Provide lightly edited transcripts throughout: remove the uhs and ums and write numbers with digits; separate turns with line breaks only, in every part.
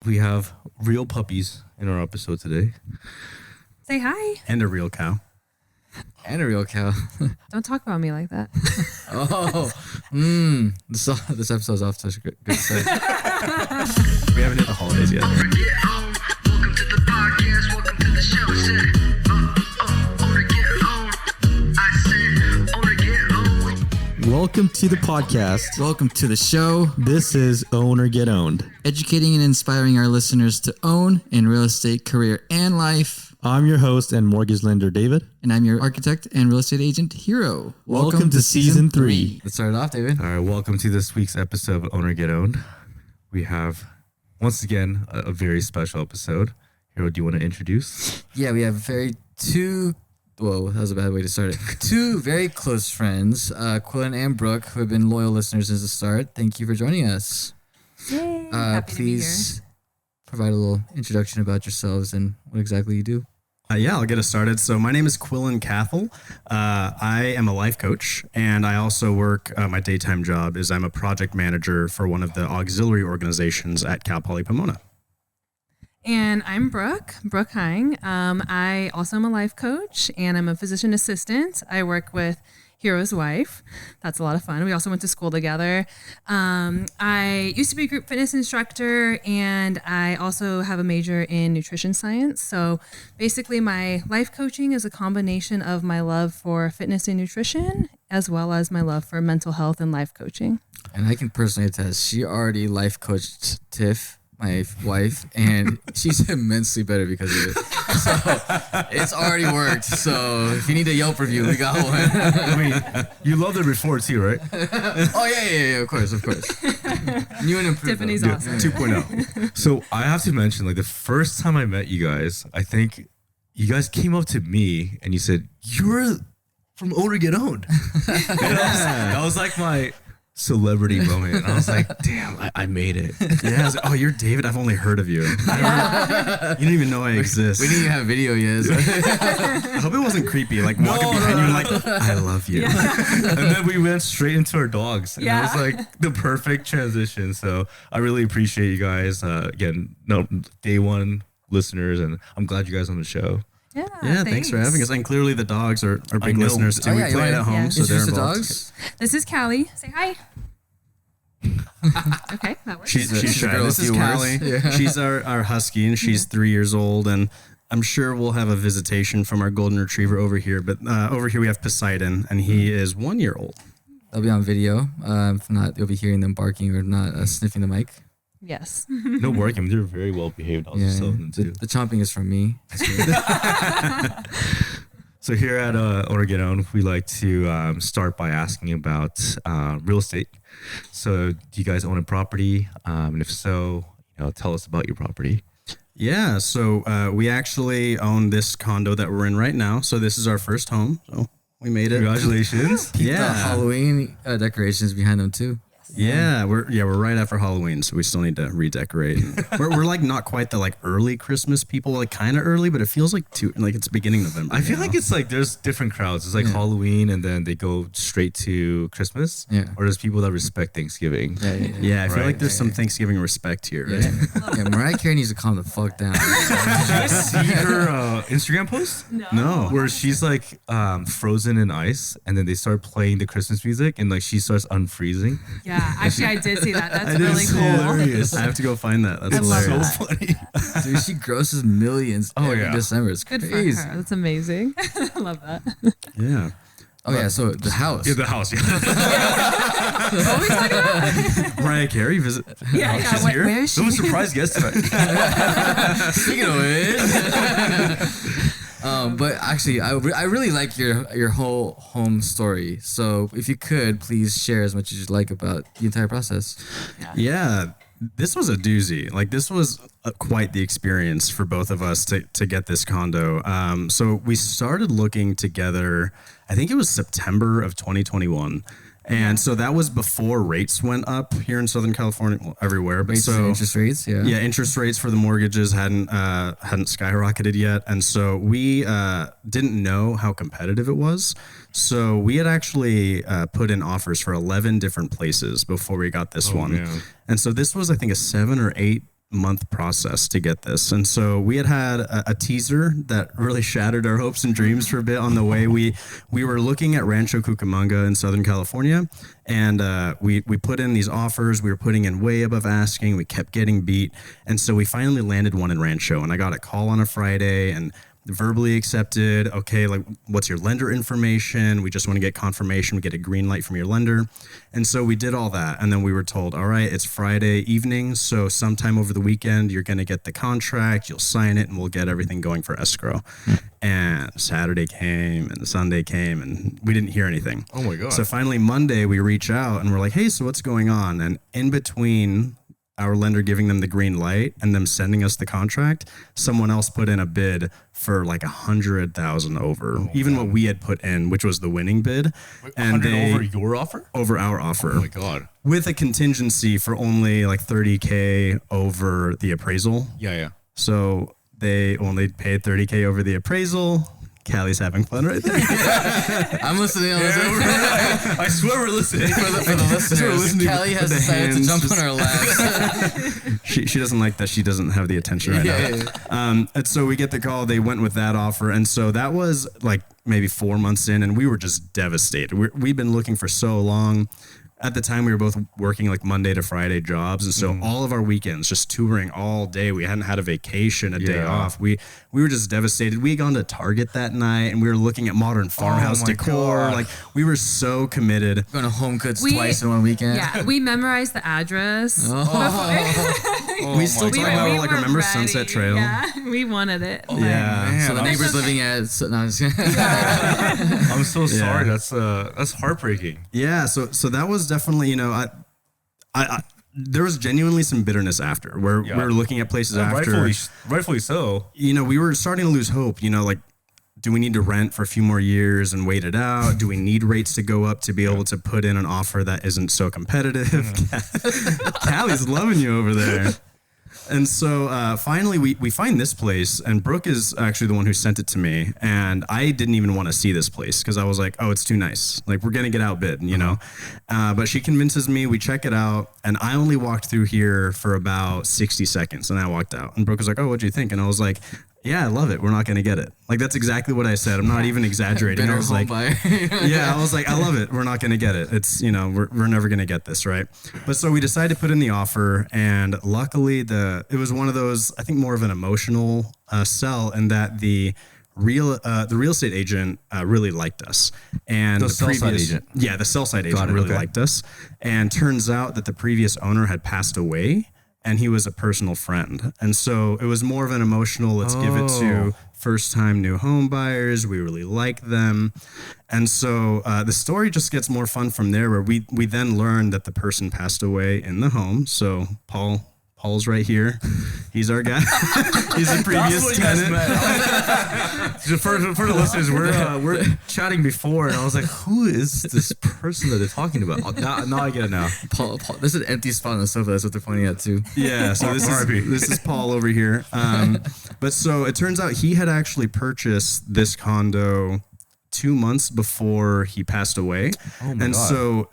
We have real puppies in our episode today.
Say hi.
And a real cow.
And a real cow.
Don't talk about me like that.
This episode's off to a good start.
We haven't hit the holidays yet.
Welcome to the podcast. Welcome to the show.
Welcome to the podcast.
Welcome to the show.
This is Own or Get Owned.
Educating and inspiring our listeners to own in real estate, career, and life.
I'm your host and mortgage lender, David.
And I'm your architect and real estate agent, Hero.
Welcome to season 3.
Let's start it off, David.
All right, welcome to this week's episode of Own or Get Owned. We have, once again, a very special episode. Hero, do you want to introduce?
Yeah, we have whoa, that was a bad way to start it. Two very close friends, Quillan and Brooke, who have been loyal listeners since the start. Thank you for joining us.
Yay. Happy to be here.
Please provide a little introduction about yourselves and what exactly you do.
I'll get us started. So my name is Quillan Cathell. I am a life coach, and I also work, my daytime job is I'm a project manager for one of the auxiliary organizations at Cal Poly Pomona.
And I'm Brooke Heying. I also am a life coach and I'm a physician assistant. I work with Hero's wife. That's a lot of fun. We also went to school together. I used to be a group fitness instructor, and I also have a major in nutrition science. So basically my life coaching is a combination of my love for fitness and nutrition, as well as my love for mental health and life coaching.
And I can personally attest, she already life coached Tiff, my wife, and she's immensely better because of it. So it's already worked. So if you need a Yelp review, we got one.
I mean, you loved it before too, right?
Oh, yeah, of course. New and improved.
Tiffany's
though.
awesome.
2.0.
So I have to mention, like, the first time I met you guys, I think you guys came up to me and you said, "You're from Own or Get Owned." And that was like my celebrity moment. And I was like, damn, I made it.
Yeah, I was like, oh, you're David? I've only heard of you. You don't even know I exist.
We didn't even have video yet. So.
I hope it wasn't creepy. Like walking behind you and like, I love you.
And then we went straight into our dogs. And it was
Yeah.
like the perfect transition. So I really appreciate you guys. Again, day one listeners, and I'm glad you guys are on the show.
Yeah, thanks for having us. And clearly the dogs are
I
big
know.
listeners too.
Oh,
We
yeah,
play it
yeah.
at home,
Yeah.
so they're
Introduce the
involved.
dogs.
This is Callie. Say hi. Okay, that works.
She's
She's a
shy.
girl
This
with
is
few
Callie.
words. Yeah.
She's our husky, and she's 3 years old. And I'm sure we'll have a visitation from our golden retriever over here. But over here we have Poseidon, and he is 1 year old.
They'll be on video. If not, you'll be hearing them barking or not sniffing the mic.
Yes.
No working. They're very well behaved. I was just telling them too.
The chomping is from me.
So here at Own or Get Owned, we like to start by asking about real estate. So do you guys own a property? And if so, tell us about your property.
Yeah, so we actually own this condo that we're in right now. So this is our first home. So we made it.
Congratulations.
The
Yeah.
Halloween decorations behind them too.
Yeah, we're right after Halloween, so we still need to redecorate. we're like not quite the like early Christmas people, like kind of early, but it feels like it's beginning November.
I feel like it's like there's different crowds. It's like Halloween and then they go straight to Christmas.
Yeah.
Or there's people that respect Thanksgiving.
Yeah, I feel
Right.
like there's some Thanksgiving respect here, right?
Yeah, Mariah Carey needs to calm the fuck down.
Did you see her Instagram post?
No.
Where she's like frozen in ice and then they start playing the Christmas music and like she starts unfreezing.
Yeah, actually, I did see that. That's
It
really
is
cool.
hilarious.
I have to go find that. That's
I love
hilarious.
that.
Dude, she grosses millions every
yeah.
December. It's
Good
crazy.
for her. That's amazing. I love that.
Yeah.
Oh yeah, so the house.
Yeah, the house. Yeah.
What are we talking about?
Mariah Carey visit.
Yeah,
She's
yeah.
here?
Where is she?
No surprise guest tonight.
Speaking of it, but actually, I really like your whole home story. So if you could, please share as much as you'd like about the entire process.
Yeah, this was a doozy. Like this was quite the experience for both of us to get this condo. So we started looking together, I think it was September of 2021. And so that was before rates went up here in Southern California, well, everywhere. But
Rates and interest rates, yeah.
Yeah, interest rates for the mortgages hadn't skyrocketed yet, and so we didn't know how competitive it was. So we had actually put in offers for 11 different places before we got this one.
Man.
And so this was, I think, a 7 or 8 month process to get this. And so we had a teaser that really shattered our hopes and dreams for a bit on the way. We were looking at Rancho Cucamonga in Southern California, and we put in these offers. We were putting in way above asking. We kept getting beat. And so we finally landed one in Rancho, and I got a call on a Friday and verbally accepted. Okay, like, what's your lender information? We just want to get confirmation. We get a green light from your lender. And so we did all that. And then we were told, all right, it's Friday evening. So sometime over the weekend, you're going to get the contract. You'll sign it and we'll get everything going for escrow. And Saturday came and Sunday came and we didn't hear anything.
Oh my God.
So finally Monday we reach out and we're like, hey, so what's going on? And in between our lender giving them the green light and them sending us the contract, someone else put in a bid for like 100,000 over even what we had put in, which was the winning bid. And
100
they
over your offer?
over our offer.
Oh my God.
With a contingency for only like 30K over the appraisal.
Yeah.
So they only paid 30K over the appraisal. Callie's having fun right there.
I'm listening.
I swear we're listening.
For the listeners,
listening
Callie has
with the
decided to
hands
jump
just-
on our laps.
She doesn't like that she doesn't have the attention right now. And so we get the call. They went with that offer. And so that was like maybe 4 months in, and we were just devastated. We've been looking for so long. At the time, we were both working like Monday to Friday jobs. And so all of our weekends, just touring all day. We hadn't had a vacation, a day off. We were just devastated. We had gone to Target that night and we were looking at modern farmhouse
my
decor.
God.
Like, we were so committed.
Going to Home Goods
We-
twice in one weekend.
Yeah, we memorized the address.
We still talk about, like,
were
remember
ready.
Sunset Trail?
Yeah, we wanted it.
Yeah.
So the
I'm
neighbors
okay.
living at. So, no, I'm just
I'm so sorry. That's heartbreaking.
Yeah, so that was definitely, I there was genuinely some bitterness after where we were looking at places after.
Rightfully so.
We were starting to lose hope. Like, do we need to rent for a few more years and wait it out? Do we need rates to go up to be able to put in an offer that isn't so competitive? Callie's loving you over there. And so finally we find this place, and Brooke is actually the one who sent it to me, and I didn't even want to see this place because I was like, oh, it's too nice. Like, we're going to get outbid, But she convinces me, we check it out, and I only walked through here for about 60 seconds, and I walked out. And Brooke was like, oh, what'd you think? And I was like, yeah, I love it. We're not going to get it. Like, that's exactly what I said. I'm not even exaggerating. I
better
was
home
like,
buyer.
yeah, I was like, I love it. We're not going to get it. It's, we're never going to get this, right? But so we decided to put in the offer, and luckily it was one of those, I think more of an emotional sell, in that the real estate agent really liked us. And
The sell-side agent.
Yeah, the sell side agent
it,
really
okay.
liked us. And turns out that the previous owner had passed away, and he was a personal friend. And so it was more of an emotional, let's give it to first time new home buyers. We really like them. And so the story just gets more fun from there, where we then learned that the person passed away in the home. So Paul's right here. He's our guy. He's the previous tenant.
For the listeners, we're chatting before, and I was like, who is this person that they're talking about? Now I get it now.
Paul, there's an empty spot on the sofa. That's what they're pointing at too.
Yeah, so this is Paul over here. But so it turns out he had actually purchased this condo 2 months before he passed away.
Oh my
and
God.
so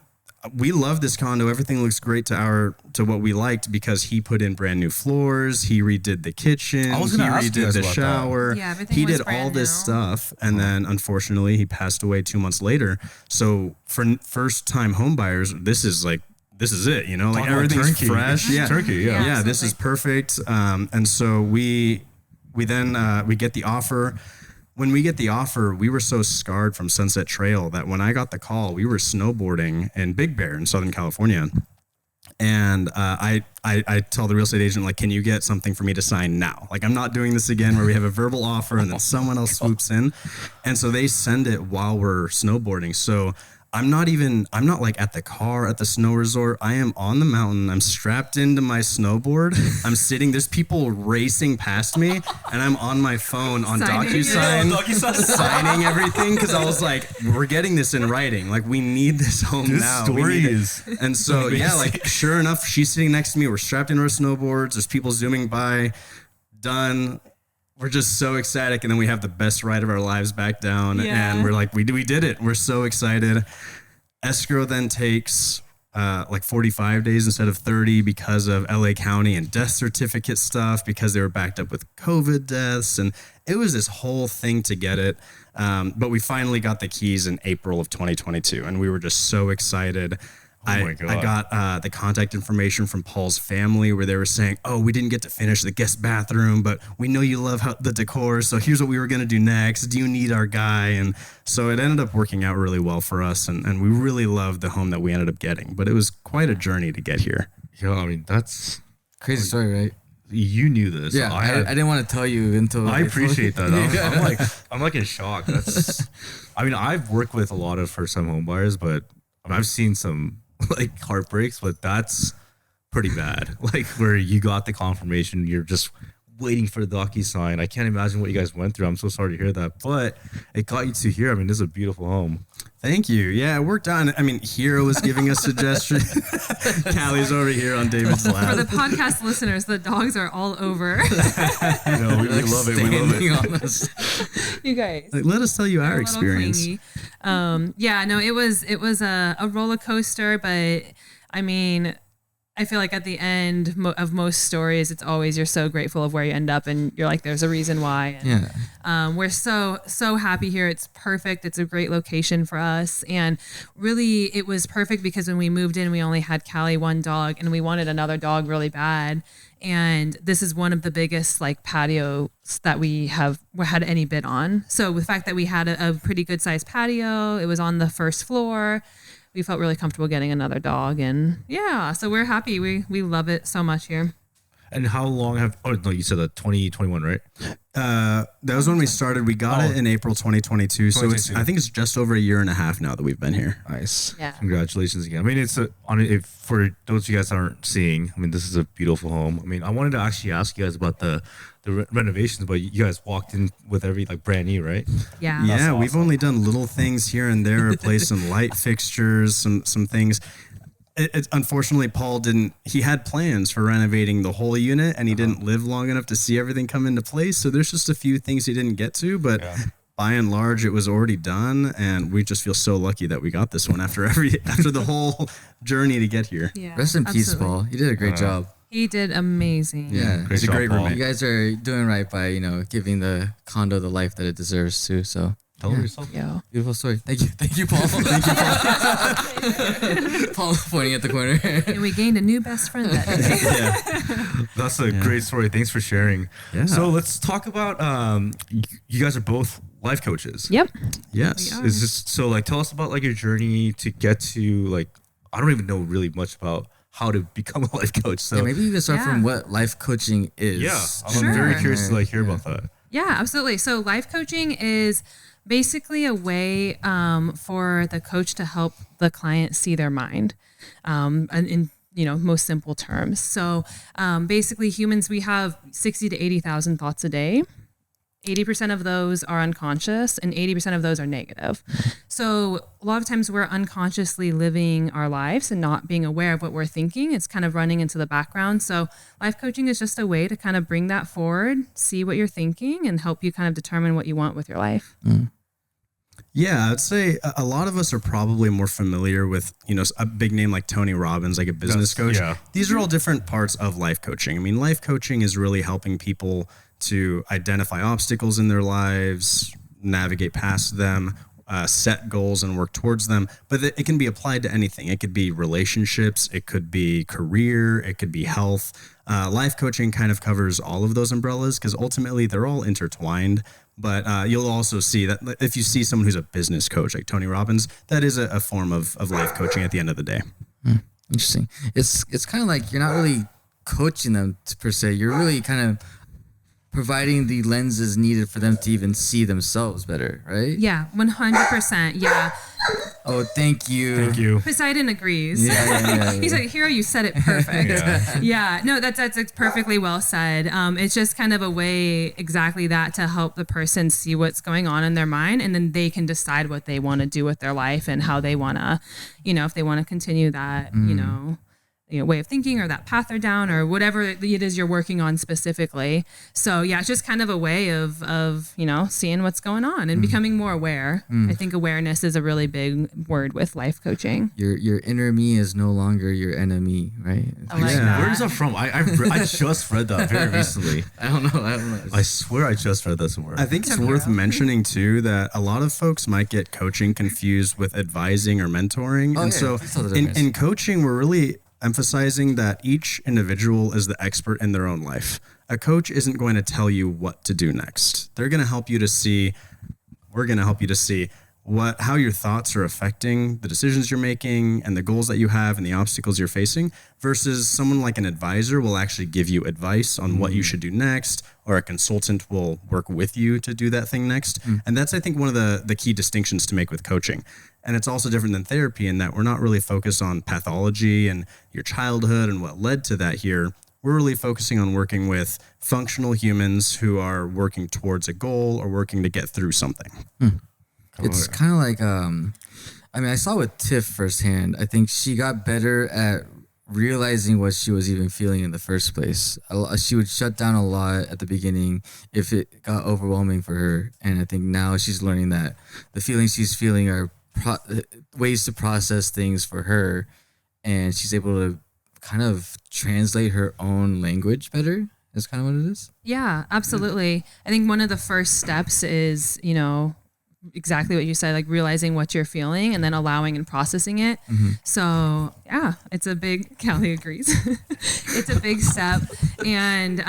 we love this condo. Everything looks great to what we liked, because he put in brand new floors. He redid the kitchen.
I was
He
gonna ask you
redid
guys
the
about that.
shower.
Yeah, everything
He
was
did all
brand
this
new.
stuff, and then unfortunately he passed away 2 months later. So for first time home buyers, this is it. Like,
Talk about
everything's
turnkey.
fresh. Yeah,
Turkey, yeah.
Yeah, this is perfect. And so we then we get the offer. When we get the offer, we were so scarred from Sunset Trail that when I got the call, we were snowboarding in Big Bear in Southern California. And I tell the real estate agent, like, can you get something for me to sign now? Like, I'm not doing this again where we have a verbal offer and then someone else swoops in. And so they send it while we're snowboarding. So I'm not like at the car at the snow resort. I am on the mountain. I'm strapped into my snowboard. I'm sitting, there's people racing past me, and I'm on my phone on
Signing
DocuSign, signing everything, because I was like, we're getting this in writing. Like, we need this home
This
now.
story
We need it.
is
And so, yeah, like, sure enough, she's sitting next to me. We're strapped into our snowboards. There's people zooming by. Done. We're just so ecstatic, and then we have the best ride of our lives back down,
Yeah.
and we're like, we did it. We're so excited. Escrow then takes like 45 days instead of 30 because of LA County and death certificate stuff, because they were backed up with COVID deaths. And it was this whole thing to get it. But we finally got the keys in April of 2022, and we were just so excited.
My God.
I got the contact information from Paul's family where they were saying, oh, we didn't get to finish the guest bathroom, but we know you love the decor, so here's what we were going to do next. Do you need our guy? And so it ended up working out really well for us, and we really loved the home that we ended up getting. But it was quite a journey to get here.
Yeah, I mean, that's
Crazy story, right?
you knew this.
Yeah, I didn't want to tell you until
I
they told
appreciate
you.
that. I'm like in shock. That's, I mean, I've worked with a lot of first time home buyers, but I've seen some like heartbreaks, but that's pretty bad. Like where you got the confirmation, you're just waiting for the DocuSign. I can't imagine what you guys went through. I'm so sorry to hear that, but it got you to here. I mean, this is a beautiful home.
Thank you. Yeah, it worked out. I mean, Hero was giving us suggestions. Callie's over here on David's lap.
For the podcast listeners, the dogs are all over.
You know, we love it. We love it.
On us.
You guys.
Like, let us tell you our
They're a little
experience.
clingy. Yeah, no, it was a roller coaster, but I mean, I feel like at the end of most stories, it's always you're so grateful of where you end up, and you're like, there's a reason why. And,
Yeah.
we're so happy here. It's perfect. It's a great location for us, and really, it was perfect because when we moved in, we only had Callie, one dog, and we wanted another dog really bad. And this is one of the biggest like patios that we had any bid on. So with the fact that we had a pretty good sized patio, it was on the first floor. We felt really comfortable getting another dog, and yeah, so we're happy. We love it so much here.
And how long have? Oh no, you said that 2021, right?
That was when we started. We got it in April 2022. So I think it's just over a year and a half now that we've been here.
Nice.
Yeah.
Congratulations again. I mean, for those of you guys that aren't seeing, I mean, this is a beautiful home. I mean, I wanted to actually ask you guys about the renovations, but you guys walked in with every like brand new, right?
Yeah.
Yeah,
awesome.
we've only done little things here and there, replaced some light fixtures, some things. Unfortunately, Paul didn't. He had plans for renovating the whole unit, and he didn't live long enough to see everything come into place. So there's just a few things he didn't get to, but by and large, it was already done, and we just feel so lucky that we got this one after the whole journey to get here.
Yeah.
Rest in peace,
absolutely.
Paul. You did a great job.
He did amazing.
Yeah.
Great
He's a
job,
great
Paul.
roommate.
You guys are doing right by, giving the condo the life that it deserves too. So
Tell them yourself.
Yeah.
beautiful story. Thank you, Paul. Thank you, Paul. Paul pointing at the corner.
And we gained a new best friend that day.
That's a great story. Thanks for sharing.
Yeah.
So let's talk about. You guys are both life coaches.
Yep.
Yes.
We are.
Is this so? Like, tell us about like your journey to get to like. I don't even know really much about how to become a life coach. So
Maybe you can start
Yeah.
from what life coaching is.
yeah, I'm
Sure.
very curious to like hear about that.
Yeah, absolutely. So life coaching is basically a way for the coach to help the client see their mind, and in most simple terms. So basically, humans, we have 60 to 80,000 thoughts a day. 80% of those are unconscious and 80% of those are negative. So a lot of times we're unconsciously living our lives and not being aware of what we're thinking. It's kind of running into the background. So life coaching is just a way to kind of bring that forward, see what you're thinking, and help you kind of determine what you want with your life.
Yeah, I'd say a lot of us are probably more familiar with, a big name like Tony Robbins, like a business coach.
Yeah.
These are all different parts of life coaching. I mean, life coaching is really helping people to identify obstacles in their lives, navigate past them, set goals and work towards them. But it can be applied to anything. It could be relationships, it could be career, it could be health. Life coaching kind of covers all of those umbrellas because ultimately they're all intertwined. But you'll also see that if you see someone who's a business coach like Tony Robbins, that is a form of life coaching at the end of the day.
Interesting. It's kind of like you're not really coaching them per se. You're really kind of providing the lenses needed for them to even see themselves better, right?
Yeah, 100%. Yeah.
Oh, thank you.
Thank you.
Poseidon agrees.
Yeah.
He's like, Hero, you said it perfect.
Yeah.
Yeah, no, that's perfectly well said. It's just kind of a way exactly that to help the person see what's going on in their mind, and then they can decide what they want to do with their life and how they want to, if they want to continue that, way of thinking or that path they're down or whatever it is you're working on specifically. So yeah, it's just kind of a way of seeing what's going on and becoming more aware. I think awareness is a really big word with life coaching.
Your inner me is no longer your enemy, right?
I like that.
Where is that from? I just read that very recently.
I don't know.
I swear I just read that somewhere.
I think it's worth mentioning too that a lot of folks might get coaching confused with advising or mentoring. And so
please tell the difference.
in coaching, we're really emphasizing that each individual is the expert in their own life. A coach isn't going to tell you what to do next. They're going to help you to see, we're going to help you to see how your thoughts are affecting the decisions you're making and the goals that you have and the obstacles you're facing, versus someone like an advisor will actually give you advice on what you should do next, or a consultant will work with you to do that thing next. And that's, I think, one of the key distinctions to make with coaching. And it's also different than therapy in that we're not really focused on pathology and your childhood and what led to that here. We're really focusing on working with functional humans who are working towards a goal or working to get through something.
It's kind of like, I saw with Tiff firsthand. I think she got better at realizing what she was even feeling in the first place. She would shut down a lot at the beginning if it got overwhelming for her. And I think now she's learning that the feelings she's feeling are ways to process things for her. And she's able to kind of translate her own language better. Is kind of what it is.
Yeah, absolutely. I think one of the first steps is, exactly what you said, like realizing what you're feeling and then allowing and processing it. So yeah, it's a big, Callie agrees. It's a big step and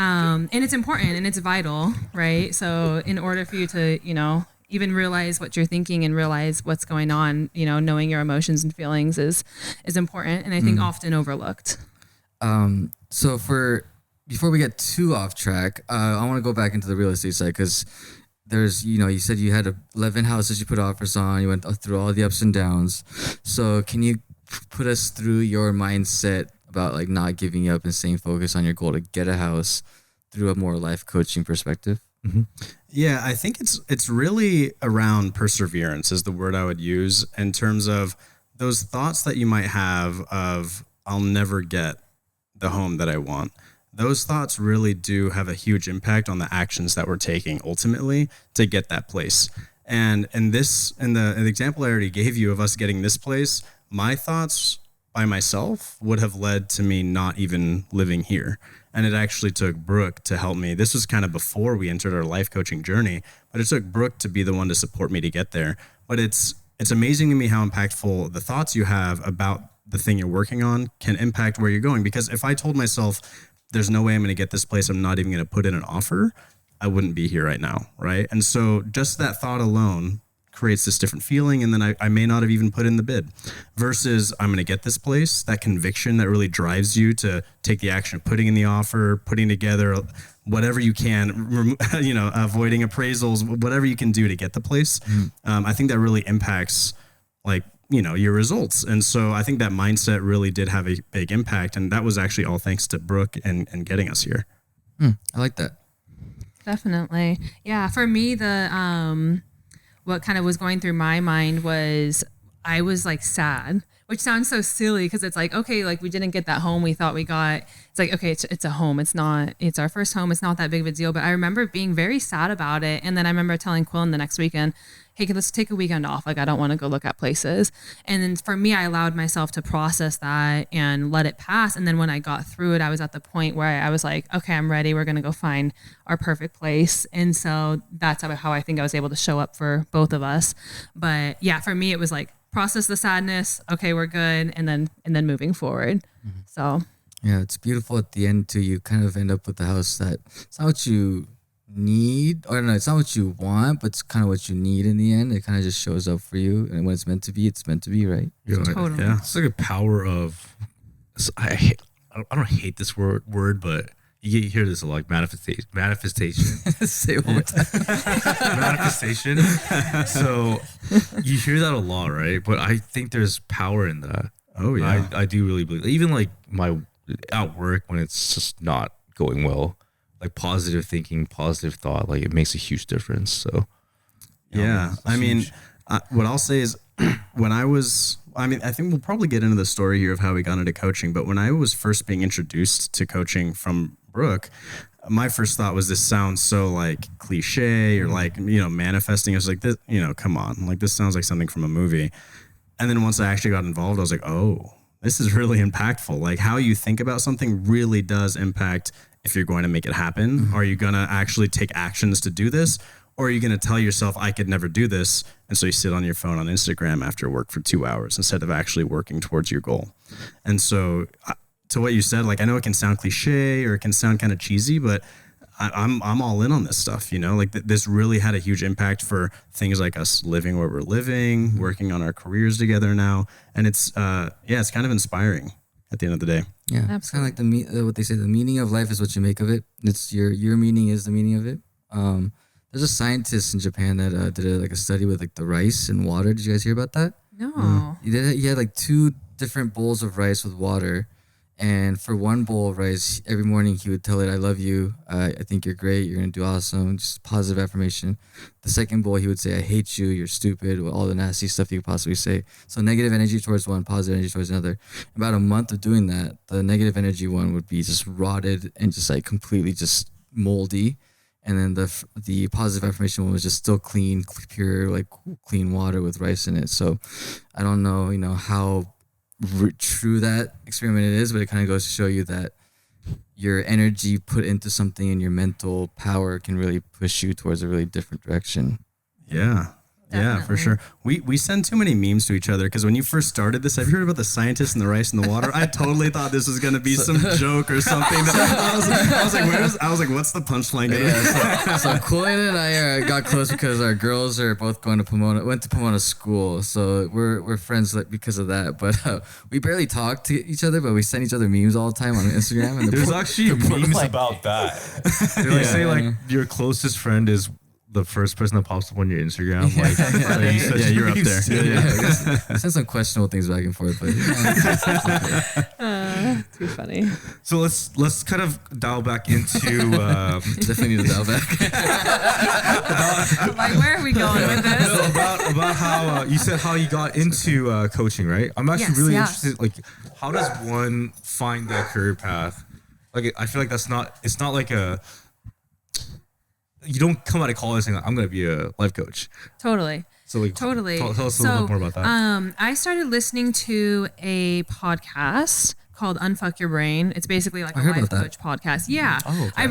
it's important and it's vital, right? So in order for you to, even realize what you're thinking and realize what's going on, knowing your emotions and feelings is important. And I think often overlooked.
So before we get too off track, I want to go back into the real estate side because there's, you said you had 11 houses you put offers on. You went through all the ups and downs. So can you put us through your mindset about like not giving up and staying focused on your goal to get a house through a more life coaching perspective?
Yeah, I think it's really around perseverance is the word I would use in terms of those thoughts that you might have of I'll never get the home that I want. Those thoughts really do have a huge impact on the actions that we're taking ultimately to get that place. And in the example I already gave you of us getting this place, my thoughts by myself would have led to me not even living here. And it actually took Brooke to help me. This was kind of before we entered our life coaching journey, but it took Brooke to be the one to support me to get there. But it's amazing to me how impactful the thoughts you have about the thing you're working on can impact where you're going. Because if I told myself, there's no way I'm going to get this place, I'm not even going to put in an offer, I wouldn't be here right now, right? And so just that thought alone creates this different feeling, and then I may not have even put in the bid. Versus I'm going to get this place, that conviction that really drives you to take the action of putting in the offer, putting together whatever you can, avoiding appraisals, whatever you can do to get the place. I think that really impacts your results. And so I think that mindset really did have a big impact. And that was actually all thanks to Brooke and getting us here.
I like that.
Definitely. Yeah. For me, what kind of was going through my mind was I was like sad, which sounds so silly because it's like, okay, like we didn't get that home we thought we got. It's like, okay, it's a home. It's our first home. It's not that big of a deal. But I remember being very sad about it. And then I remember telling Quillan the next weekend, hey, let's take a weekend off. Like, I don't want to go look at places. And then for me, I allowed myself to process that and let it pass. And then when I got through it, I was at the point where I was like, okay, I'm ready. We're going to go find our perfect place. And so that's how I think I was able to show up for both of us. But yeah, for me, it was like, process the sadness. Okay, we're good. And then moving forward. So.
Yeah, it's beautiful at the end too. You kind of end up with the house that it's not what you need, or no, it's not what you want, but it's kind of what you need in the end. It kind of just shows up for you, and when it's meant to be, right?
Totally.
Yeah, it's like a power of. I don't hate this word, but you hear this a lot, like manifestation.
Say it one more time.
Manifestation. So you hear that a lot, right? But I think there's power in that.
Oh yeah,
I do really believe. Even like at work when it's just not going well. Like positive thinking, positive thought, like it makes a huge difference. So,
yeah, I mean, what I'll say is when I was I mean, I think we'll probably get into the story here of how we got into coaching. But when I was first being introduced to coaching from Brooke, my first thought was, this sounds so like cliche or like, manifesting. I was like, this, come on, like this sounds like something from a movie. And then once I actually got involved, I was like, oh, this is really impactful. Like how you think about something really does impact if you're going to make it happen. Are you going to actually take actions to do this? Or are you going to tell yourself, I could never do this? And so you sit on your phone on Instagram after work for 2 hours instead of actually working towards your goal. And so to what you said, like, I know it can sound cliche or it can sound kind of cheesy, but I'm all in on this stuff, like this really had a huge impact for things like us living where we're living, working on our careers together now. And it's kind of inspiring at the end of the day.
Yeah. It's kind of like what they say, the meaning of life is what you make of it. It's your meaning is the meaning of it. There's a scientist in Japan that did a study with like the rice and water. Did you guys hear about that?
No.
He had like 2 different bowls of rice with water. And for one bowl of rice, every morning he would tell it, I love you. I think you're great. You're going to do awesome. Just positive affirmation. The second bowl, he would say, I hate you. You're stupid. All the nasty stuff you could possibly say. So negative energy towards one, positive energy towards another. About a month of doing that, the negative energy one would be just rotted and just like completely just moldy. And then the positive affirmation one was just still clean, pure, like clean water with rice in it. So I don't know, how true that experiment it is, but it kind of goes to show you that your energy put into something and your mental power can really push you towards a really different direction.
Yeah.
Definitely.
Yeah, for sure. We send too many memes to each other because when you first started this, have you heard about the scientist and the rice and the water? I totally thought this was going to be some joke or something. I was like, what's the punchline?
So Quillan and I got close because our girls are both going to went to Pomona school. So we're friends because of that. But we barely talk to each other, but we send each other memes all the time on Instagram. And
There's actually memes about that. They say like your closest friend is the first person that pops up on your Instagram. Like,
you're up there.
I send some questionable things back and forth, but
Too funny.
So let's kind of dial back into
definitely need to dial back.
Like, where are we going with this?
about how you said how you got into coaching, right? I'm actually really interested. Like, how does one find that career path? Like, I feel like it's not like you don't come out of college saying, I'm going to be a life coach.
Totally.
So like,
Totally.
Tell us a little bit more about that.
I started listening to a podcast called Unfuck Your Brain. It's basically like a life coach podcast. Yeah.
Oh, okay.
I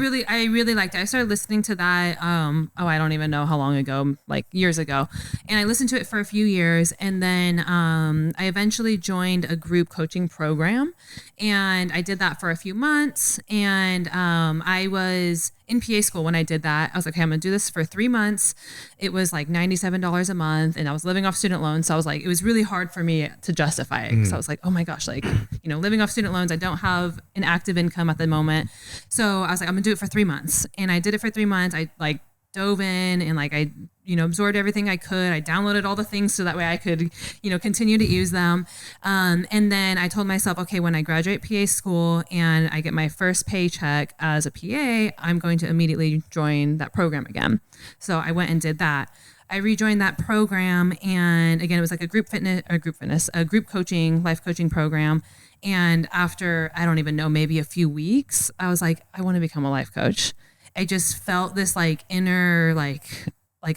really liked it. I started listening to that, I don't even know how long ago, like years ago. And I listened to it for a few years. And then I eventually joined a group coaching program. And I did that for a few months. And I was in PA school when I did that. I was like, okay, I'm going to do this for 3 months. It was like $97 a month. And I was living off student loans. So I was like, it was really hard for me to justify it. Because I was like, oh my gosh, like, living off student loans, I don't have an active income at the moment. So I was like, I'm going to do it for 3 months. And I did it for 3 months. I like dove in and like I absorbed everything I could. I downloaded all the things so that way I could continue to use them, and then I told myself, okay, when I graduate PA school and I get my first paycheck as a PA, I'm going to immediately join that program again. So I went and did that. I rejoined that program, and again, it was like a group coaching, life coaching program. And after, I don't even know, maybe a few weeks, I was like, I want to become a life coach. I just felt this like inner, like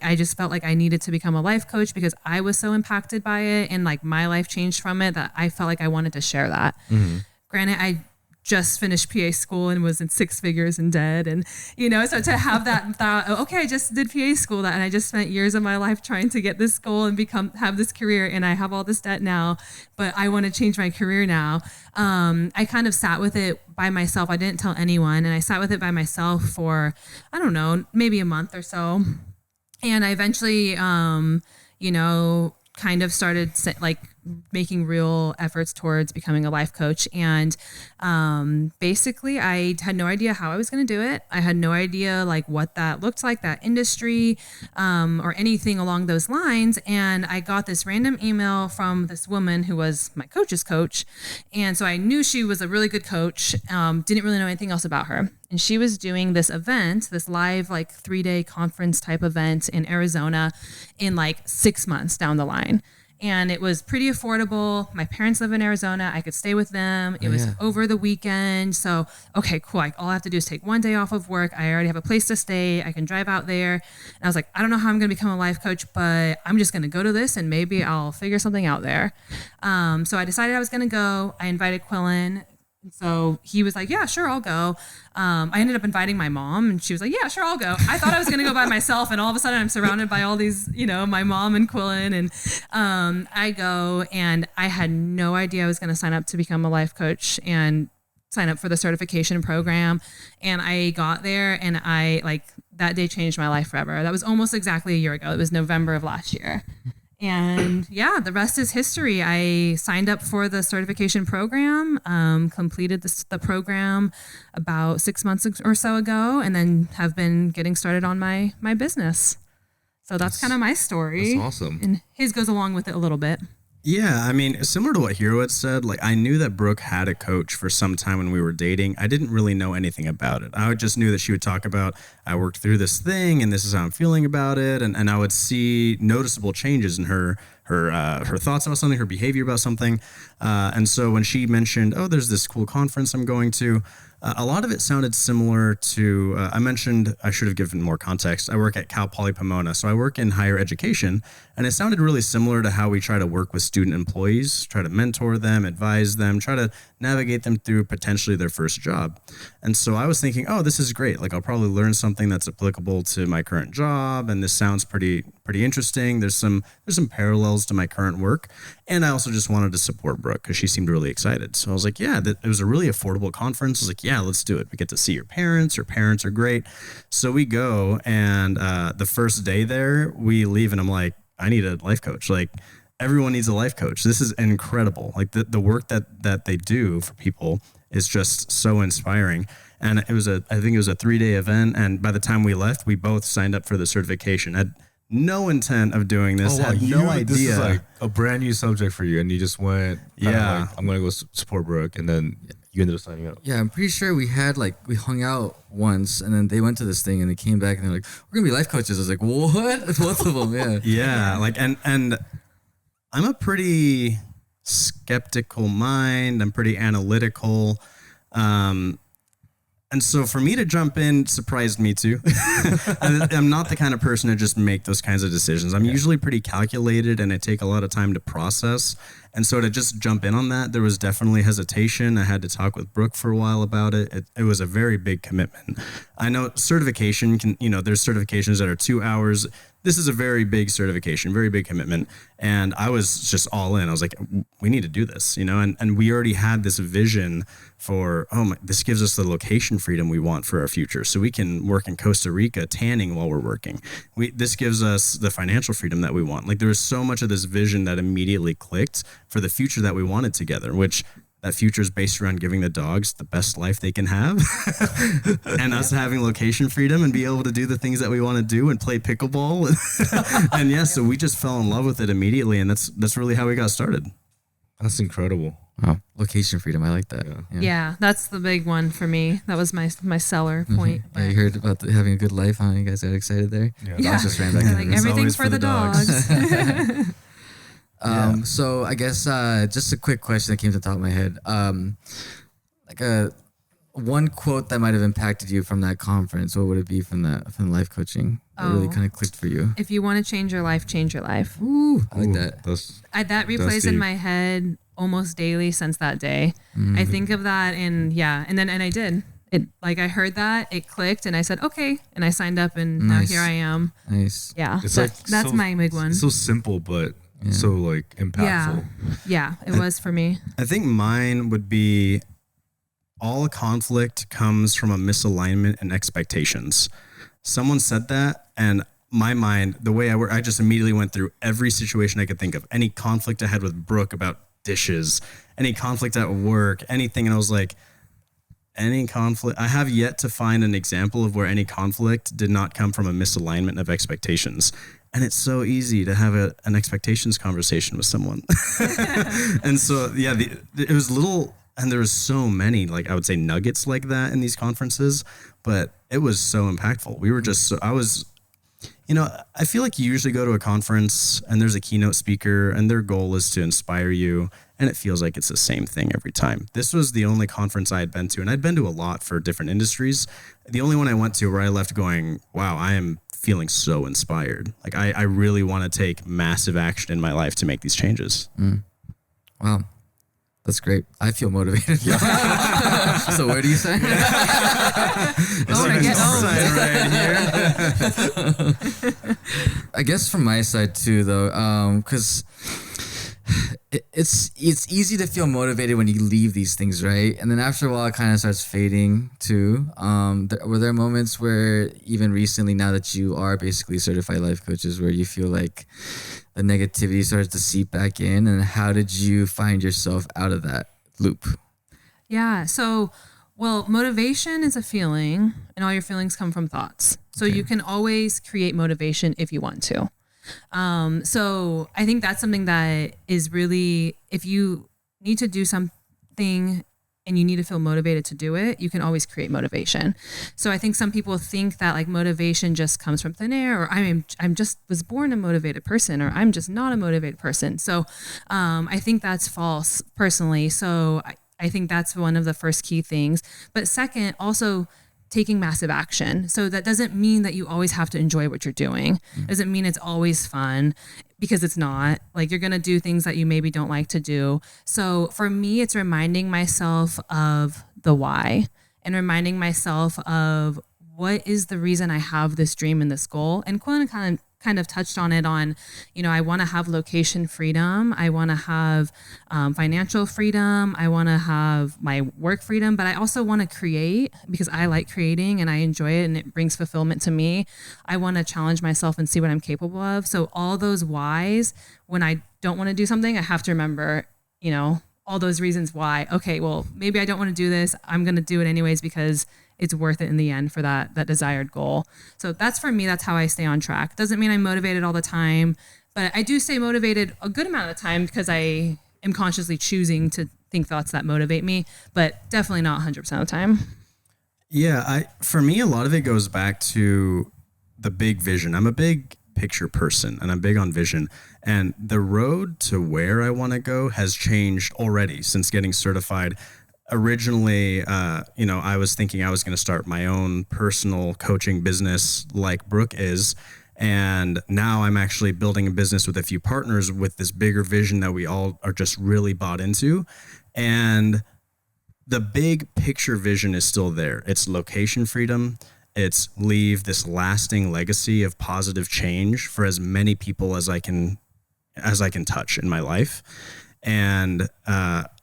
I just felt like I needed to become a life coach because I was so impacted by it and like my life changed from it that I felt like I wanted to share that. Mm-hmm. Granted, I just finished PA school and was in 6 figures in debt. And, so to have that thought, okay, I just did PA school and I just spent years of my life trying to get this goal and have this career. And I have all this debt now, but I want to change my career now. I kind of sat with it by myself. I didn't tell anyone. And I sat with it by myself for, I don't know, maybe a month or so. And I eventually, kind of started like making real efforts towards becoming a life coach. And basically I had no idea how I was going to do it. I had no idea like what that looked like, that industry, or anything along those lines. And I got this random email from this woman who was my coach's coach. And so I knew she was a really good coach. Didn't really know anything else about her. And she was doing this event, this live like 3-day conference type event in Arizona in like 6 months down the line. And it was pretty affordable. My parents live in Arizona. I could stay with them. It was over the weekend. So, okay, cool. All I have to do is take one day off of work. I already have a place to stay. I can drive out there. And I was like, I don't know how I'm going to become a life coach, but I'm just going to go to this and maybe I'll figure something out there. So I decided I was going to go. I invited Quillan. So he was like, yeah, sure, I'll go. I ended up inviting my mom and she was like, yeah, sure, I'll go. I thought I was going to go by myself. And all of a sudden I'm surrounded by all these, my mom and Quillan. And I go and I had no idea I was going to sign up to become a life coach and sign up for the certification program. And I got there and that day changed my life forever. That was almost exactly a year ago. It was November of last year. And yeah, the rest is history. I signed up for the certification program, completed the program about 6 months or so ago, and then have been getting started on my business. So that's kind of my story.
That's awesome.
And his goes along with it a little bit.
Yeah, I mean, similar to what Hero had said, I knew that Brooke had a coach for some time when we were dating. I didn't really know anything about it. I just knew that she would talk about, I worked through this thing and this is how I'm feeling about it. And I would see noticeable changes in her thoughts about something, her behavior about something. And so when she mentioned, oh, there's this cool conference I'm going to, a lot of it sounded similar to, I mentioned, I should have given more context. I work at Cal Poly Pomona, so I work in higher education, and it sounded really similar to how we try to work with student employees, try to mentor them, advise them, try to navigate them through potentially their first job. And so I was thinking, oh, this is great. I'll probably learn something that's applicable to my current job, and this sounds pretty interesting. There's some parallels to my current work. And I also just wanted to support Brooke because she seemed really excited. So I was like, yeah, it was a really affordable conference. I was like, yeah, let's do it. We get to see your parents. Her parents are great. So we go, and the first day there, we leave, and I'm like, I need a life coach. Everyone needs a life coach. This is incredible. The work that they do for people is just so inspiring. And I think it was a 3-day event. And by the time we left, we both signed up for the certification. Had no intent of doing this. Had no idea.
This is a brand new subject for you, and you just went, I'm going to go support Brooke, and then you ended up signing up.
Yeah, I'm pretty sure we had we hung out once, and then they went to this thing, and they came back, and they're like, we're going to be life coaches. I was like, what? Both of them, yeah.
Yeah, and I'm a pretty skeptical mind. I'm pretty analytical. And so for me to jump in surprised me too. I'm not the kind of person to just make those kinds of decisions. I'm usually pretty calculated, and I take a lot of time to process. And so to just jump in on that, there was definitely hesitation. I had to talk with Brooke for a while about it. It was a very big commitment. I know certification there's certifications that are 2 hours. This is a very big certification, very big commitment. And I was just all in. I was like, we need to do this, and we already had this vision for, this gives us the location freedom we want for our future. So we can work in Costa Rica tanning while we're working. This gives us the financial freedom that we want. There was so much of this vision that immediately clicked for the future that we wanted together, which that future is based around giving the dogs the best life they can have and us having location freedom and be able to do the things that we want to do and play pickleball. And so we just fell in love with it immediately. And that's really how we got started.
That's incredible.
Wow. Location freedom. I like that.
Yeah, that's the big one for me. That was my seller point.
Mm-hmm. Yeah, you heard about having a good life, huh? You guys got excited there?
Yeah.
Dogs just ran back in.
Everything's for the dogs.
So I guess just a quick question that came to the top of my head. One quote that might have impacted you from that conference. What would it be from the life coaching that really kind of clicked for you?
If you want to change your life, change your life.
Ooh, I like that.
That replays in my head almost daily since that day. I think of that and I did. It I heard that, it clicked, and I said, okay, and I signed up, and now here I am.
Nice.
Yeah, that's my big one.
It's so simple, but so impactful.
Yeah, it was for me.
I think mine would be, all conflict comes from a misalignment in expectations. Someone said that, and my mind, the way I work, I just immediately went through every situation I could think of. Any conflict I had with Brooke about dishes, any conflict at work, anything, and I was like, any conflict, I have yet to find an example of where any conflict did not come from a misalignment of expectations. And it's so easy to have an expectations conversation with someone. And so, it was little, and there was so many, I would say, nuggets like that in these conferences, but it was so impactful. We were just, I feel like you usually go to a conference and there's a keynote speaker and their goal is to inspire you. And it feels like it's the same thing every time. This was the only conference I had been to, and I'd been to a lot for different industries. The only one I went to where I left going, wow, I am feeling so inspired. Like I really want to take massive action in my life to make these changes.
Wow. That's great. I feel motivated. So where do you sign? I guess from my side too, though, because it's easy to feel motivated when you leave these things, right? And then after a while, it kind of starts fading too. Were there moments where even recently, now that you are basically certified life coaches, where you feel like the negativity starts to seep back in, and how did you find yourself out of that loop?
Yeah. So, motivation is a feeling, and all your feelings come from thoughts. So you can always create motivation if you want to. So I think that's something that is really, if you need to do something and you need to feel motivated to do it, you can always create motivation. So I think some people think that like motivation just comes from thin air, or I'm just was born a motivated person, or I'm just not a motivated person. So I think that's false personally. So I think that's one of the first key things. But second, also taking massive action. So that doesn't mean that you always have to enjoy what you're doing. It doesn't mean it's always fun, because it's not. Like, you're going to do things that you maybe don't like to do. So for me, it's reminding myself of the why, and reminding myself of what is the reason I have this dream and this goal. And Quillan kind of touched on it on, I want to have location freedom. I want to have financial freedom. I want to have my work freedom, but I also want to create, because I like creating and I enjoy it and it brings fulfillment to me. I want to challenge myself and see what I'm capable of. So all those whys, when I don't want to do something, I have to remember, all those reasons why. Okay, well, maybe I don't want to do this. I'm going to do it anyways because it's worth it in the end for that desired goal. So that's, for me, that's how I stay on track. Doesn't mean I'm motivated all the time, but I do stay motivated a good amount of the time because I am consciously choosing to think thoughts that motivate me, but definitely not 100% of the time.
Yeah, for me, a lot of it goes back to the big vision. I'm a big picture person and I'm big on vision, and the road to where I want to go has changed already since getting certified. Originally, I was thinking I was going to start my own personal coaching business like Brooke is. And now I'm actually building a business with a few partners with this bigger vision that we all are just really bought into. And the big picture vision is still there. It's location freedom. It's leave this lasting legacy of positive change for as many people as I can touch in my life. And,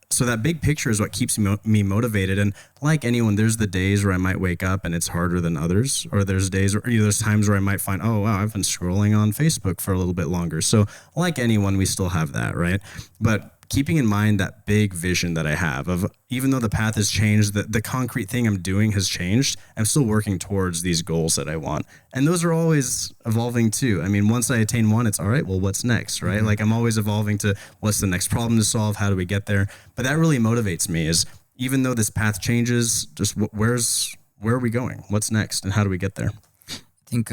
so that big picture is what keeps me motivated. And like anyone, there's the days where I might wake up and it's harder than others, or there's days where there's times where I might find, oh, wow, I've been scrolling on Facebook for a little bit longer. So like anyone, we still have that, right? But keeping in mind that big vision that I have of, even though the path has changed, the concrete thing I'm doing has changed, I'm still working towards these goals that I want. And those are always evolving too. I mean, once I attain one, it's all right, well, what's next, right? Mm-hmm. Like, I'm always evolving to what's the next problem to solve? How do we get there? But that really motivates me, is even though this path changes, just where are we going? What's next? And how do we get there?
I think,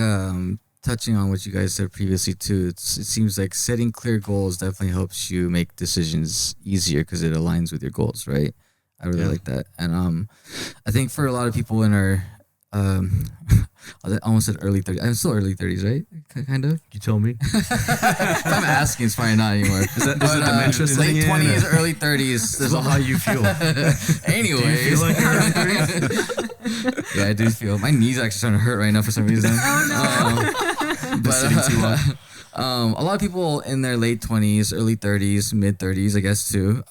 touching on what you guys said previously too, it seems like setting clear goals definitely helps you make decisions easier because it aligns with your goals, right? I really like that. And I think for a lot of people in our I almost said early 30s. I'm still early 30s, right? Kind of.
You told me.
If I'm asking, it's probably not anymore. Is it dementia? Late 20s, early 30s.
This is how you feel.
Anyways.
Do you feel like you're early 30s?
Yeah, I do feel. My knee's actually starting to hurt right now for some reason.
Oh, no.
A lot of people in their late 20s, early 30s, mid 30s, I guess too,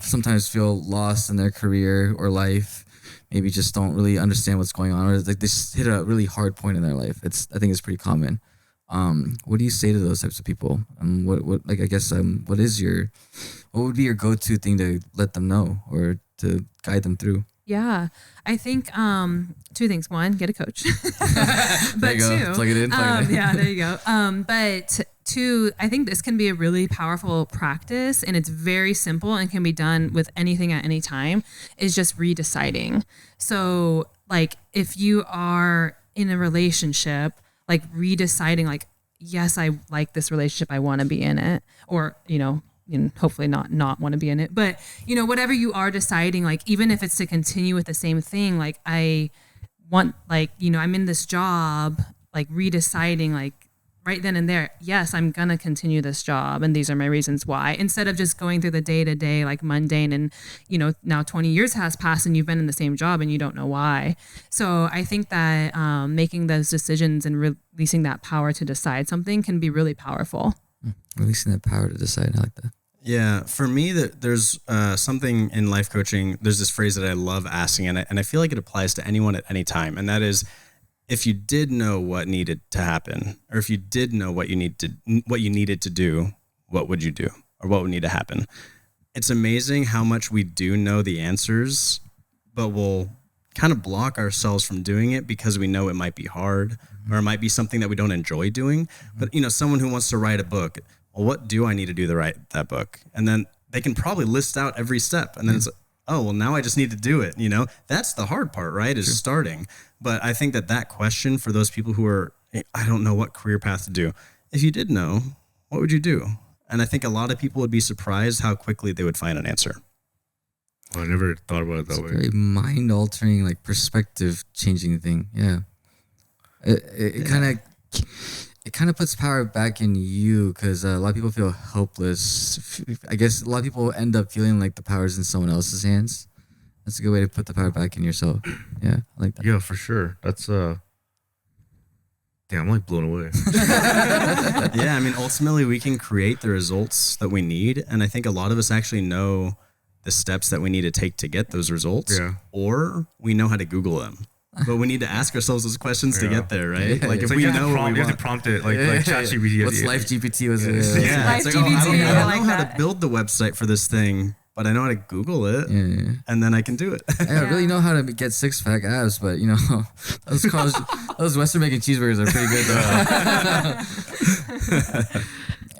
sometimes feel lost in their career or life. Maybe just don't really understand what's going on, or like they just hit a really hard point in their life. I think it's pretty common. What do you say to those types of people? What would be your go-to thing to let them know or to guide them through?
Yeah, I think two things. One, get a coach.
There you go.
Two,
plug it in.
Yeah, there you go. But two, I think this can be a really powerful practice, and it's very simple and can be done with anything at any time, is just redeciding. So like if you are in a relationship, like redeciding like, yes, I like this relationship. I want to be in it, or, hopefully not want to be in it, but whatever you are deciding, like, even if it's to continue with the same thing, like I want, like, I'm in this job, like redeciding, like right then and there, yes, I'm going to continue this job. And these are my reasons why, instead of just going through the day to day, like mundane. And, now 20 years has passed and you've been in the same job and you don't know why. So I think that making those decisions and releasing that power to decide something can be really powerful.
Releasing that power to decide. I like that.
Yeah, for me, there's something in life coaching. There's this phrase that I love asking, and I feel like it applies to anyone at any time, and that is, if you did know what needed to happen, or if you did know what you needed to do, what would you do, or what would need to happen? It's amazing how much we do know the answers, but we'll kind of block ourselves from doing it because we know it might be hard, or it might be something that we don't enjoy doing. But someone who wants to write a book, well, what do I need to do to write that book? And then they can probably list out every step, and then it's like, oh, well, now I just need to do it. That's the hard part, right? Is starting. But I think that question for those people who are, I don't know what career path to do. If you did know, what would you do? And I think a lot of people would be surprised how quickly they would find an answer.
Well, I never thought about it that way.
Very mind altering, like perspective changing thing. Yeah. It kind of puts power back in you, because a lot of people feel helpless. I guess a lot of people end up feeling like the power's in someone else's hands. That's a good way to put the power back in yourself. Yeah, I like that.
Yeah, for sure. That's damn, I'm like blown away.
Yeah, I mean, ultimately we can create the results that we need, and I think a lot of us actually know the steps that we need to take to get those results.
Yeah.
Or we know how to Google them. But we need to ask ourselves those questions to get there, right?
Yeah.
Like if
It's
we
you have
know
to
what
prompt,
we
you have
want.
to prompt it like ChatGPT.
What's Life GPT? Was it?
Yeah,
Life
it's like,
GPT,
I don't
I like
know how
that.
to build the website for this thing, but I know how to Google it,
Yeah.
and then I can do it.
I don't really know how to get 6-pack abs, but those Western bacon cheeseburgers are pretty good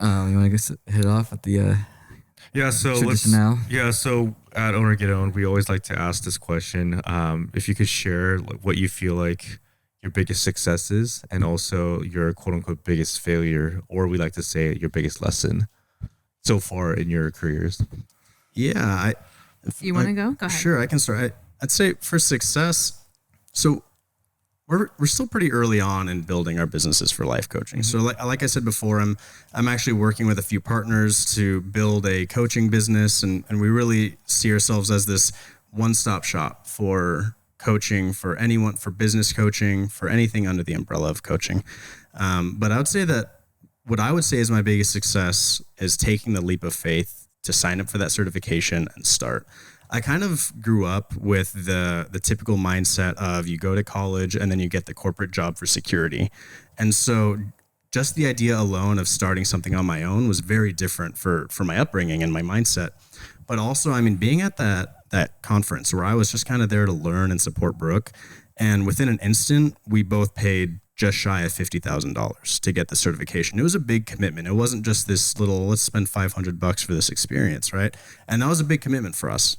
though. You want to hit it off with the
Yeah, so
traditional?
so at Owner Get Owned, we always like to ask this question. If you could share what you feel like your biggest success is, and also your quote unquote biggest failure, or we like to say your biggest lesson so far in your careers.
Yeah.
You want to go? Go ahead.
Sure, I can start. I'd say for success, so we're still pretty early on in building our businesses for life coaching. So like I said before, I'm actually working with a few partners to build a coaching business, and we really see ourselves as this one-stop shop for coaching, for anyone, for business coaching, for anything under the umbrella of coaching. But I would say that what I would say is my biggest success is taking the leap of faith to sign up for that certification and start. I kind of grew up with the typical mindset of you go to college and then you get the corporate job for security. And so just the idea alone of starting something on my own was very different for my upbringing and my mindset. But also, I mean, being at that conference where I was just kind of there to learn and support Brooke, and within an instant, we both paid just shy of $50,000 to get the certification. It was a big commitment. It wasn't just this little, let's spend $500 for this experience, right? And that was a big commitment for us.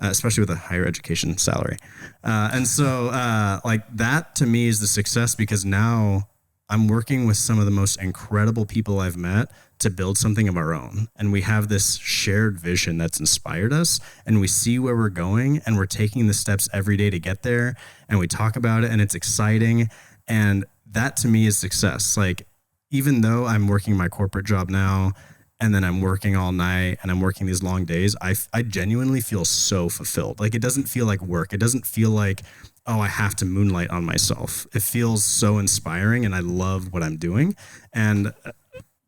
Especially with a higher education salary. And so like that to me is the success, because now I'm working with some of the most incredible people I've met to build something of our own. And we have this shared vision that's inspired us, and we see where we're going, and we're taking the steps every day to get there, and we talk about it, and it's exciting. And that to me is success. Like, even though I'm working my corporate job now, and then I'm working all night and I'm working these long days, I genuinely feel so fulfilled. Like, it doesn't feel like work. It doesn't feel like, oh, I have to moonlight on myself. It feels so inspiring, and I love what I'm doing. And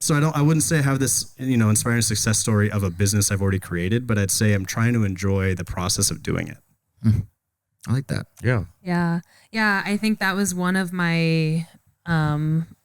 so I wouldn't say I have this, inspiring success story of a business I've already created, but I'd say I'm trying to enjoy the process of doing it.
I like that.
Yeah.
Yeah. I think that was one of my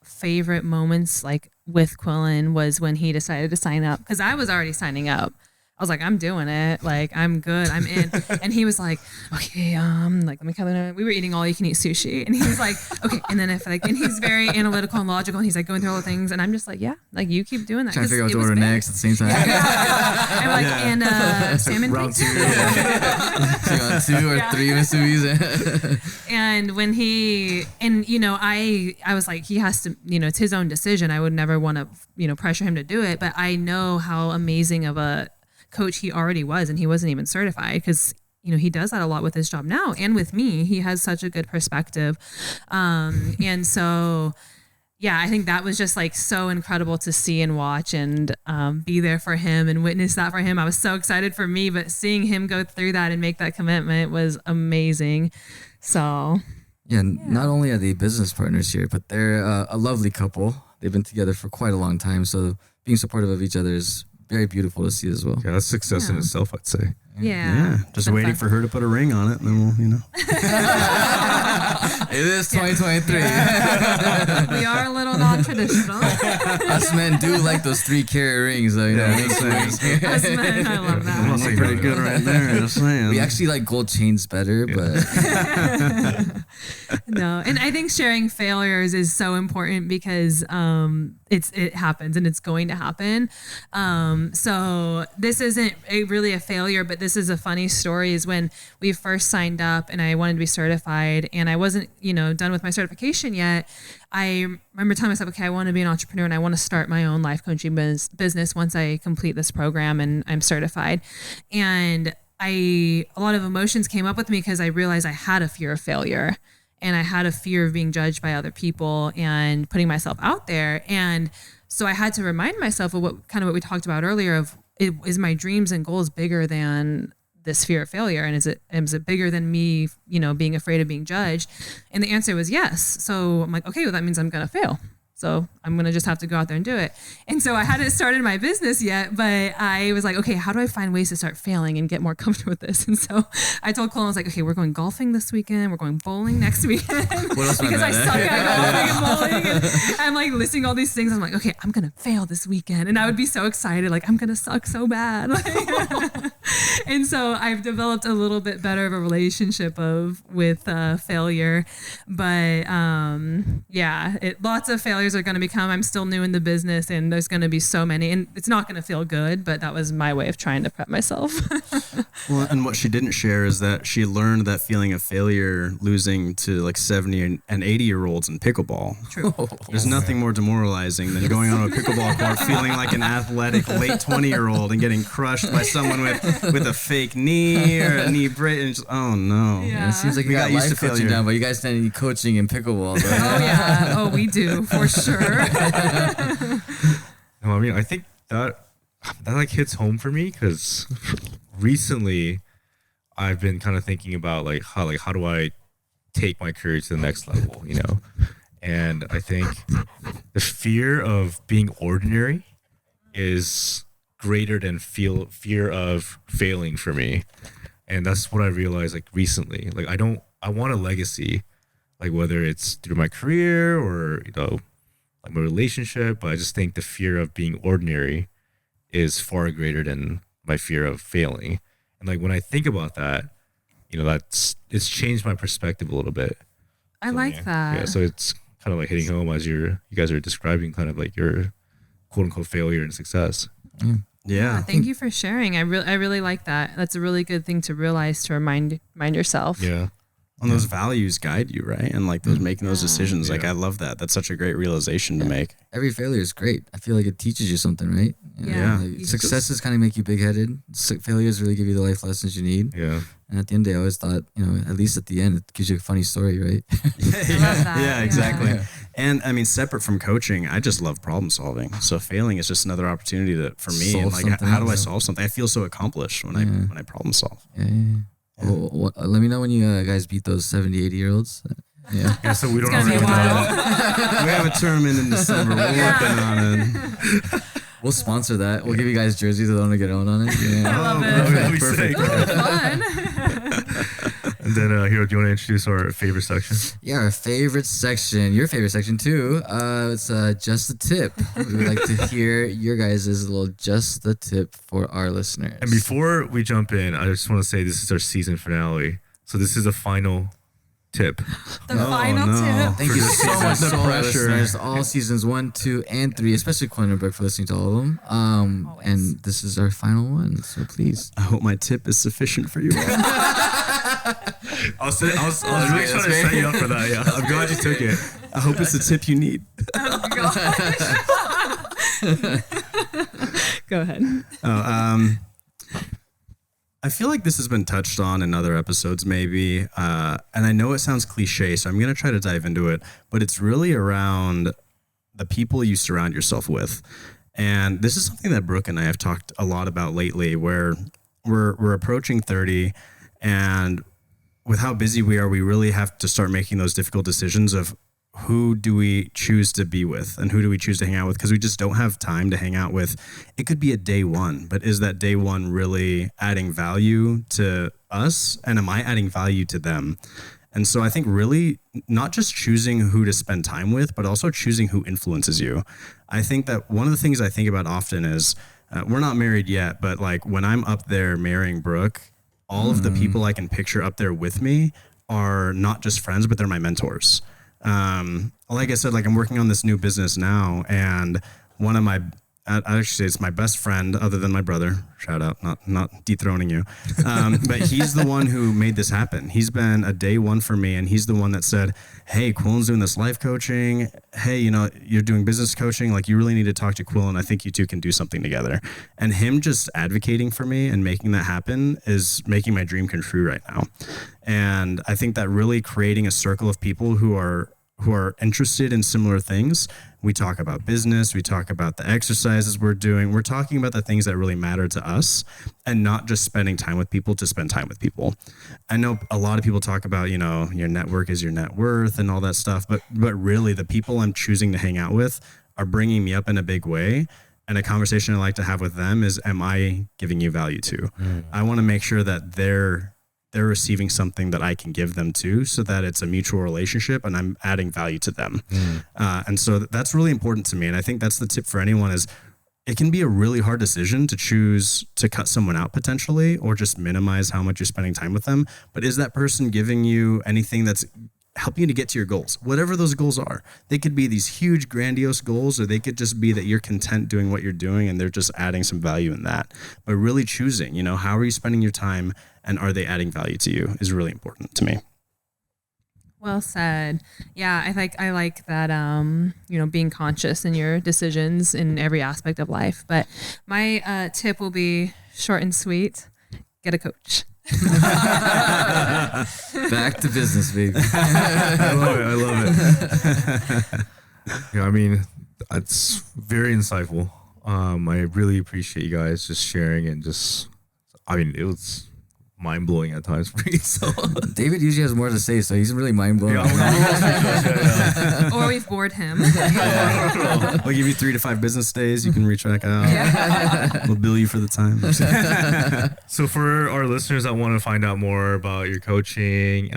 favorite moments, like with Quillan, was when he decided to sign up, because I was already signing up I was like, I'm doing it. Like, I'm good. I'm in. And he was like, okay, like, let me come in. We were eating all you can eat sushi. And he was like, okay. And then if like, and he's very analytical and logical. And he's like going through all the things. And I'm just like, yeah, like you keep doing that.
Trying to figure out what to
was
order
big.
next at the same time.
I'm like, and salmon
Round
please.
2.
So you want 2 or 3 Mitsubis.
And when he, and you know, I was like, he has to, you know, it's his own decision. I would never want to, you know, pressure him to do it. But I know how amazing of a coach he already was, and he wasn't even certified, because you know he does that a lot with his job now and with me. He has such a good perspective, and so yeah, I think that was just like so incredible to see and watch, and be there for him and witness that for him. I was so excited for me, but seeing him go through that and make that commitment was amazing. So
Yeah, not only are they business partners here, but they're a lovely couple. They've been together for quite a long time, so being supportive of each other is very beautiful to see as well.
Yeah, that's success in itself, I'd say.
yeah,
Just waiting for her to put a ring on it, and then we'll, you know.
It is 2023.
we are a little non-traditional.
Us men do like those 3-carat rings, though. You know, makes sense.
Us men, I love that.
That's pretty good right there. Just saying.
We actually like gold chains better, but
No, and I think sharing failures is so important because it happens and it's going to happen. So this isn't really a failure, but this is a funny story. Is when we first signed up and I wanted to be certified, and I wasn't, you know, done with my certification yet. I remember telling myself, okay, I want to be an entrepreneur and I want to start my own life coaching business once I complete this program and I'm certified. And a lot of emotions came up with me because I realized I had a fear of failure. And I had a fear of being judged by other people and putting myself out there. And so I had to remind myself of what we talked about earlier of, is my dreams and goals bigger than this fear of failure? And is it bigger than me, you know, being afraid of being judged? And the answer was yes. So I'm like, okay, well, that means I'm going to fail. So I'm going to just have to go out there and do it. And so I hadn't started my business yet, but I was like, okay, how do I find ways to start failing and get more comfortable with this? And so I told Quillan, I was like, okay, we're going golfing this weekend. We're going bowling next weekend.
what else
because I
am
suck at golfing and bowling. And I'm like listing all these things. I'm like, okay, I'm going to fail this weekend. And I would be so excited. Like, I'm going to suck so bad. And so I've developed a little bit better of a relationship with failure. But yeah, lots of failures are going to become. I'm still new in the business, and there's going to be so many, and it's not going to feel good, but that was my way of trying to prep myself.
Well, and what she didn't share is that she learned that feeling of failure losing to like 70 and 80-year-olds in pickleball.
True.
There's nothing more demoralizing than going on a pickleball court feeling like an athletic late 20-year-old and getting crushed by someone with a fake knee or a knee brace. And just, oh no.
Yeah.
it seems like you
We
got
got used
life
to
coaching
failure.
down, but you guys need coaching in pickleball. Bro.
Oh yeah. Oh, we do for sure.
No, I mean, I think that like hits home for me because recently I've been kind of thinking about how do I take my career to the next level, you know? And I think the fear of being ordinary is greater than fear of failing for me. And that's what I realized like recently. Like I want a legacy, like whether it's through my career or, you know, like my relationship, but I just think the fear of being ordinary is far greater than my fear of failing. And like when I think about that, you know, it's changed my perspective a little bit.
I like that.
Yeah, so it's kind of like hitting home as you guys are describing kind of like your quote unquote failure and success.
Yeah.
Thank you for sharing. I really like that. That's a really good thing to realize, to remind yourself.
Yeah.
And those values guide you, right? And like those making those decisions. Like I love that. That's such a great realization to make.
Every failure is great. I feel like it teaches you something, right?
Yeah.
Like successes kind of make you big-headed. Failures really give you the life lessons you need.
Yeah.
And at the end of the day, I always thought, you know, at least at the end, it gives you a funny story, right?
I love that.
Yeah, exactly.
Yeah.
And I mean, separate from coaching, I just love problem solving. So failing is just another opportunity for me.
Solve
And like,
something
how do I
else.
solve something? I feel so accomplished when I problem solve.
Yeah. Well, let me know when you guys beat those 70, 80-year-olds. Yeah.
Yeah, so we don't
It's gonna be a while.
We have a tournament in December. We're working on it.
We'll sponsor that. We'll give you guys jerseys that want to get owned on it. Yeah.
I love it.
that'd be
perfect.
sick.
Fun.
And then, Hero, do you want to introduce our favorite section?
Yeah, our favorite section, your favorite section too. It's just the tip. We would like to hear your guys' little just the tip for our listeners.
And before we jump in, I just want to say this is our season finale. So this is a final tip.
The final tip.
Thank you so much
The
to all our
pressure.
listeners, all seasons 1, 2, and 3, especially Quillan and Brooke for listening to all of them. And this is our final one, so please.
I hope my tip is sufficient for you all.
I was really trying to set you up for that. Yeah, I'm glad you took it.
I hope it's the tip you need.
Go ahead.
I feel like this has been touched on in other episodes maybe, and I know it sounds cliche, so I'm going to try to dive into it, but it's really around the people you surround yourself with. And this is something that Brooke and I have talked a lot about lately, where we're approaching 30, and with how busy we are, we really have to start making those difficult decisions of who do we choose to be with and who do we choose to hang out with, because we just don't have time to hang out with. It could be a day one, but is that day one really adding value to us, and am I adding value to them? And so I think really not just choosing who to spend time with, but also choosing who influences you. I think that one of the things I think about often is we're not married yet, but like when I'm up there marrying Brooke, all of the people I can picture up there with me are not just friends, but they're my mentors. Like I said, like I'm working on this new business now, and one of my, actually it's my best friend other than my brother, shout out, not dethroning you. But he's the one who made this happen. He's been a day one for me, and he's the one that said, hey, Quillan's doing this life coaching. Hey, you're doing business coaching. Like, you really need to talk to Quillan. I think you two can do something together. And him just advocating for me and making that happen is making my dream come true right now. And I think that really creating a circle of people who are interested in similar things. We talk about business, we talk about the exercises we're doing. We're talking about the things that really matter to us, and not just spending time with people to spend time with people. I know a lot of people talk about, your network is your net worth and all that stuff, but really the people I'm choosing to hang out with are bringing me up in a big way. And a conversation I like to have with them is, am I giving you value to? I want to make sure that they're receiving something that I can give them too, so that it's a mutual relationship and I'm adding value to them. And so that's really important to me. And I think that's the tip for anyone is it can be a really hard decision to choose to cut someone out potentially, or just minimize how much you're spending time with them. But is that person giving you anything that's helping you to get to your goals, whatever those goals are? They could be these huge, grandiose goals, or they could just be that you're content doing what you're doing and they're just adding some value in that. But really choosing, how are you spending your time, and are they adding value to you, is really important to me.
Well said. Yeah, I like that. Being conscious in your decisions in every aspect of life. But my tip will be short and sweet: get a coach.
Back to business, baby.
I love it. Yeah, I mean, it's very insightful. I really appreciate you guys just sharing, and it was mind-blowing at times for me. So
David usually has more to say, so he's really mind-blowing.
Or we've bored him.
I'll give you 3 to 5 business days. You can reach back out. We'll bill you for the time.
So for our listeners that want to find out more about your coaching,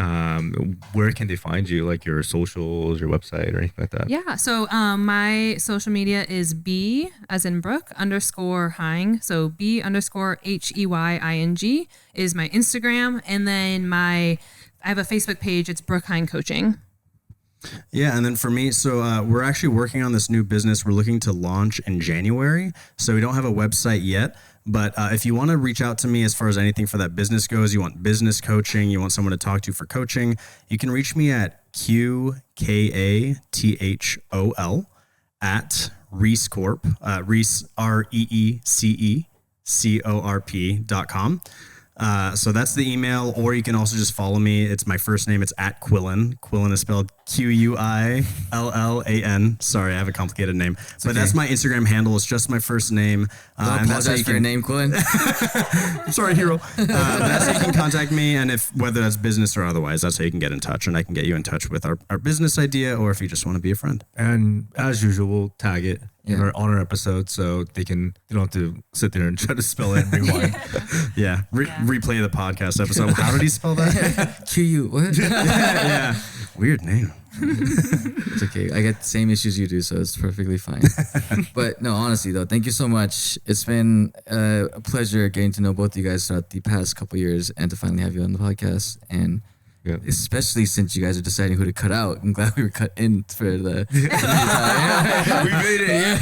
where can they find you? Like your socials, your website, or anything like that?
Yeah. So my social media is B as in Brooke _Heying. So B_HEYING is my Instagram. And then I have a Facebook page. It's BrookeHeyingCoaching.
Yeah, and then for me, so we're actually working on this new business we're looking to launch in January. So we don't have a website yet, but if you want to reach out to me as far as anything for that business goes, you want business coaching, you want someone to talk to for coaching, you can reach me at QKATHOL at Reece Corp, Reece REECECORP.com. So that's the email, or you can also just follow me. It's my first name. It's at Quillan. Quillan is spelled Quillan. Sorry, I have a complicated name, but that's my Instagram handle. It's just my first name.
Don't
And that's how
apologize
you
for your
can.
name, Quillan.
I'm sorry, hero. That's how you can contact me, and if whether that's business or otherwise, that's how you can get in touch, and I can get you in touch with our business idea, or if you just want to be a friend.
And as usual, we'll tag it
Yeah.
on our episode so they don't have to sit there and try to spell it and rewind.
Yeah, replay the podcast episode. How did he spell that?
Q-U, what?
Yeah, weird name.
It's okay. I get the same issues you do, so it's perfectly fine. But no, honestly though, thank you so much. It's been a pleasure getting to know both of you guys throughout the past couple years, and to finally have you on the podcast. And
Yeah.
especially since you guys are deciding who to cut out, I'm glad we were cut in for the.
We made it. Yeah.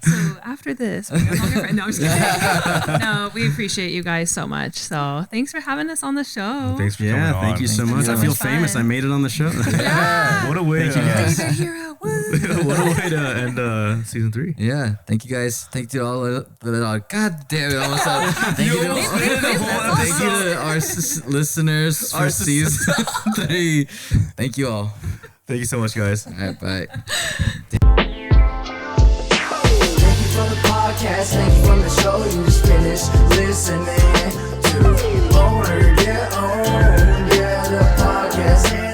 So after this, we're no longer friends. No, I'm just kidding. No, we appreciate you guys so much. So thanks for having us on the show.
Thanks for coming
Yeah,
on.
thank you so much.
so
I feel
much
famous.
fun.
I made it on the show.
Yeah.
What a way
Thank you, guys.
Be the hero. Woo.
what a way to end season 3.
Yeah, thank you guys. Thank you to all. God damn it! Almost thank you to all. Thank you to our listeners for season 3. Thank you all.
Thank you so much, guys.
All right, bye.
Thank you for the podcast, thank you from the show. You just finished listening to Owner Get Owned. Yeah, the podcast.